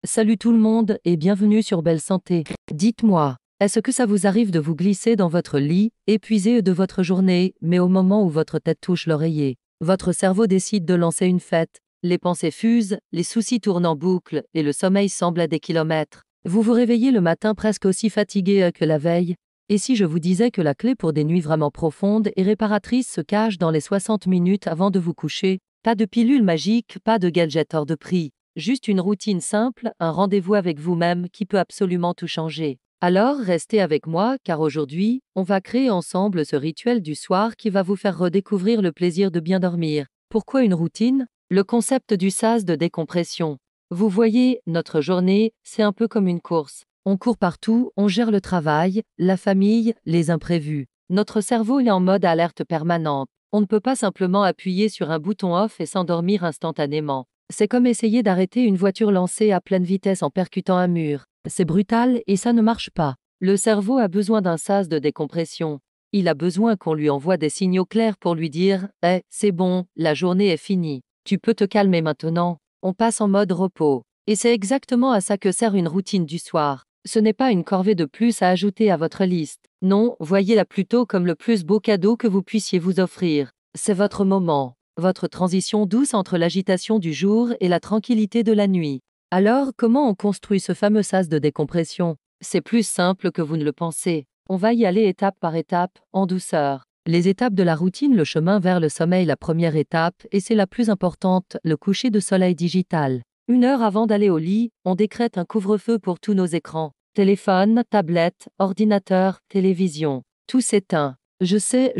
Salut tout le monde et bienvenue sur Belle Santé. Dites-moi, est-ce que ça vous arrive de vous glisser dans votre lit, épuisé de votre journée, mais au moment où votre tête touche l'oreiller, votre cerveau décide de lancer une fête, les pensées fusent, les soucis tournent en boucle et le sommeil semble à des kilomètres. Vous vous réveillez le matin presque aussi fatigué que la veille. Et si je vous disais que la clé pour des nuits vraiment profondes et réparatrices se cache dans les 60 minutes avant de vous coucher? Pas de pilule magique, pas de gadget hors de prix. Juste une routine simple, un rendez-vous avec vous-même qui peut absolument tout changer. Alors, restez avec moi, car aujourd'hui, on va créer ensemble ce rituel du soir qui va vous faire redécouvrir le plaisir de bien dormir. Pourquoi une routine? Le concept du sas de décompression. Vous voyez, notre journée, c'est un peu comme une course. On court partout, on gère le travail, la famille, les imprévus. Notre cerveau est en mode alerte permanente. On ne peut pas simplement appuyer sur un bouton off et s'endormir instantanément. C'est comme essayer d'arrêter une voiture lancée à pleine vitesse en percutant un mur. C'est brutal et ça ne marche pas. Le cerveau a besoin d'un sas de décompression. Il a besoin qu'on lui envoie des signaux clairs pour lui dire « c'est bon, la journée est finie. Tu peux te calmer maintenant. » On passe en mode repos. Et c'est exactement à ça que sert une routine du soir. Ce n'est pas une corvée de plus à ajouter à votre liste. Non, voyez-la plutôt comme le plus beau cadeau que vous puissiez vous offrir. C'est votre moment. Votre transition douce entre l'agitation du jour et la tranquillité de la nuit. Alors, comment on construit ce fameux sas de décompression? C'est plus simple que vous ne le pensez. On va y aller étape par étape, en douceur. Les étapes de la routine, le chemin vers le sommeil, la première étape, et c'est la plus importante, le coucher de soleil digital. 1 heure avant d'aller au lit, on décrète un couvre-feu pour tous nos écrans. Téléphone, tablette, ordinateur, télévision. Tout s'éteint. Je sais,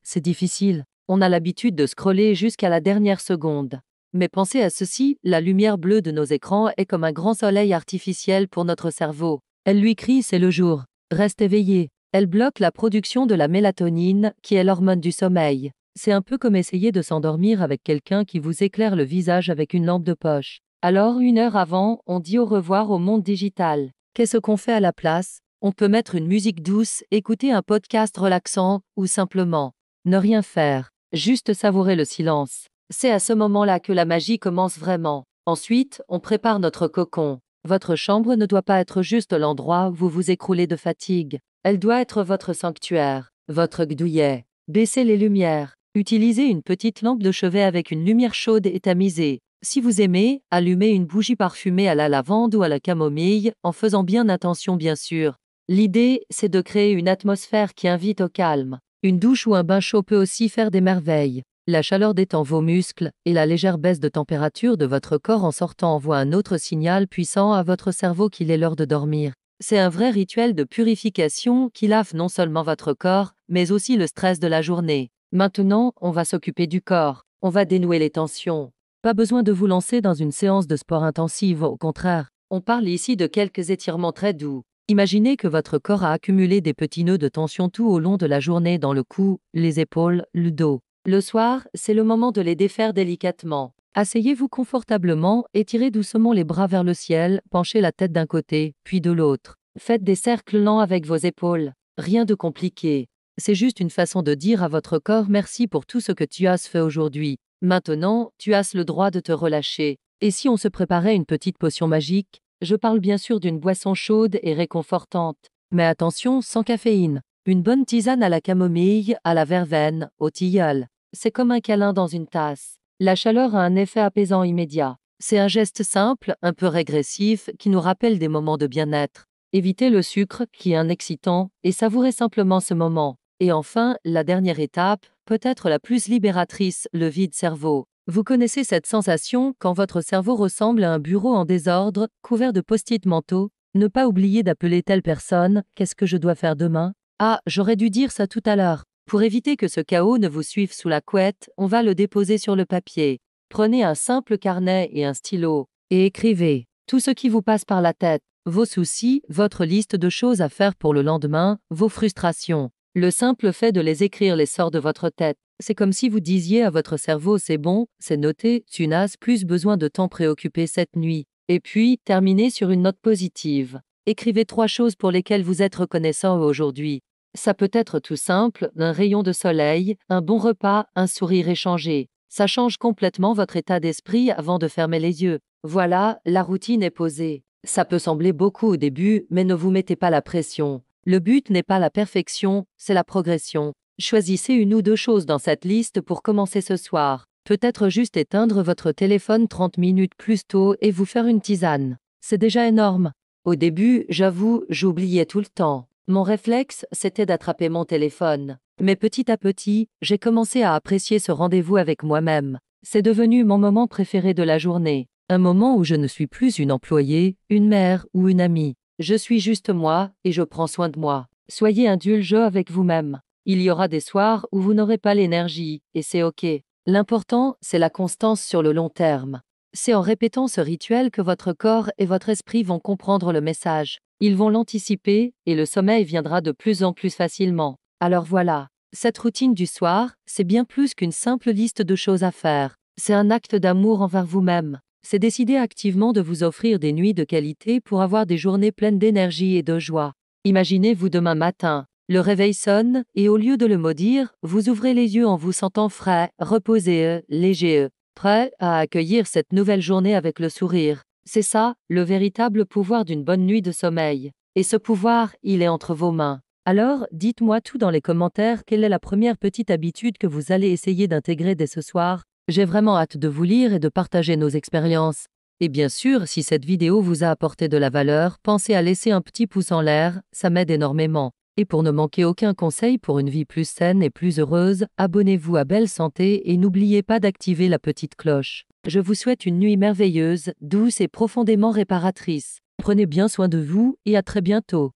c'est difficile. On a l'habitude de scroller jusqu'à la dernière seconde. Mais pensez à ceci, la lumière bleue de nos écrans est comme un grand soleil artificiel pour notre cerveau. Elle lui crie « c'est le jour ». Reste éveillé. Elle bloque la production de la mélatonine, qui est l'hormone du sommeil. C'est un peu comme essayer de s'endormir avec quelqu'un qui vous éclaire le visage avec une lampe de poche. Alors, 1 heure avant, on dit au revoir au monde digital. Qu'est-ce qu'on fait à la place? On peut mettre une musique douce, écouter un podcast relaxant, ou simplement ne rien faire. Juste savourer le silence. C'est à ce moment-là que la magie commence vraiment. Ensuite, on prépare notre cocon. Votre chambre ne doit pas être juste l'endroit où vous vous écroulez de fatigue. Elle doit être votre sanctuaire, votre douillet. Baissez les lumières. Utilisez une petite lampe de chevet avec une lumière chaude et tamisée. Si vous aimez, allumez une bougie parfumée à la lavande ou à la camomille, en faisant bien attention bien sûr. L'idée, c'est de créer une atmosphère qui invite au calme. Une douche ou un bain chaud peut aussi faire des merveilles. La chaleur détend vos muscles et la légère baisse de température de votre corps en sortant envoie un autre signal puissant à votre cerveau qu'il est l'heure de dormir. C'est un vrai rituel de purification qui lave non seulement votre corps, mais aussi le stress de la journée. Maintenant, on va s'occuper du corps. On va dénouer les tensions. Pas besoin de vous lancer dans une séance de sport intensive, au contraire. On parle ici de quelques étirements très doux. Imaginez que votre corps a accumulé des petits nœuds de tension tout au long de la journée dans le cou, les épaules, le dos. Le soir, c'est le moment de les défaire délicatement. Asseyez-vous confortablement, étirez doucement les bras vers le ciel, penchez la tête d'un côté, puis de l'autre. Faites des cercles lents avec vos épaules. Rien de compliqué. C'est juste une façon de dire à votre corps merci pour tout ce que tu as fait aujourd'hui. Maintenant, tu as le droit de te relâcher. Et si on se préparait une petite potion magique? Je parle bien sûr d'une boisson chaude et réconfortante. Mais attention, sans caféine. Une bonne tisane à la camomille, à la verveine, au tilleul. C'est comme un câlin dans une tasse. La chaleur a un effet apaisant immédiat. C'est un geste simple, un peu régressif, qui nous rappelle des moments de bien-être. Évitez le sucre, qui est un excitant, et savourez simplement ce moment. Et enfin, la dernière étape, peut-être la plus libératrice, le vide-cerveau. Vous connaissez cette sensation quand votre cerveau ressemble à un bureau en désordre, couvert de post-it mentaux? Ne pas oublier d'appeler telle personne, qu'est-ce que je dois faire demain? Ah, j'aurais dû dire ça tout à l'heure. Pour éviter que ce chaos ne vous suive sous la couette, on va le déposer sur le papier. Prenez un simple carnet et un stylo, et écrivez tout ce qui vous passe par la tête, vos soucis, votre liste de choses à faire pour le lendemain, vos frustrations. Le simple fait de les écrire les sort de votre tête. C'est comme si vous disiez à votre cerveau c'est bon, c'est noté, tu n'as plus besoin de t'en préoccuper cette nuit. Et puis, terminez sur une note positive. Écrivez 3 choses pour lesquelles vous êtes reconnaissant aujourd'hui. Ça peut être tout simple, un rayon de soleil, un bon repas, un sourire échangé. Ça change complètement votre état d'esprit avant de fermer les yeux. Voilà, la routine est posée. Ça peut sembler beaucoup au début, mais ne vous mettez pas la pression. Le but n'est pas la perfection, c'est la progression. Choisissez une ou deux choses dans cette liste pour commencer ce soir. Peut-être juste éteindre votre téléphone 30 minutes plus tôt et vous faire une tisane. C'est déjà énorme. Au début, j'avoue, j'oubliais tout le temps. Mon réflexe, c'était d'attraper mon téléphone. Mais petit à petit, j'ai commencé à apprécier ce rendez-vous avec moi-même. C'est devenu mon moment préféré de la journée. Un moment où je ne suis plus une employée, une mère ou une amie. Je suis juste moi, et je prends soin de moi. Soyez indulgents avec vous-même. Il y aura des soirs où vous n'aurez pas l'énergie, et c'est OK. L'important, c'est la constance sur le long terme. C'est en répétant ce rituel que votre corps et votre esprit vont comprendre le message. Ils vont l'anticiper, et le sommeil viendra de plus en plus facilement. Alors voilà, cette routine du soir, c'est bien plus qu'une simple liste de choses à faire. C'est un acte d'amour envers vous-même. C'est décider activement de vous offrir des nuits de qualité pour avoir des journées pleines d'énergie et de joie. Imaginez-vous demain matin, le réveil sonne, et au lieu de le maudire, vous ouvrez les yeux en vous sentant frais, reposé, léger, prêt à accueillir cette nouvelle journée avec le sourire. C'est ça, le véritable pouvoir d'une bonne nuit de sommeil. Et ce pouvoir, il est entre vos mains. Alors, dites-moi tout dans les commentaires, quelle est la première petite habitude que vous allez essayer d'intégrer dès ce soir. J'ai vraiment hâte de vous lire et de partager nos expériences. Et bien sûr, si cette vidéo vous a apporté de la valeur, pensez à laisser un petit pouce en l'air, ça m'aide énormément. Et pour ne manquer aucun conseil pour une vie plus saine et plus heureuse, abonnez-vous à Belle Santé et n'oubliez pas d'activer la petite cloche. Je vous souhaite une nuit merveilleuse, douce et profondément réparatrice. Prenez bien soin de vous et à très bientôt.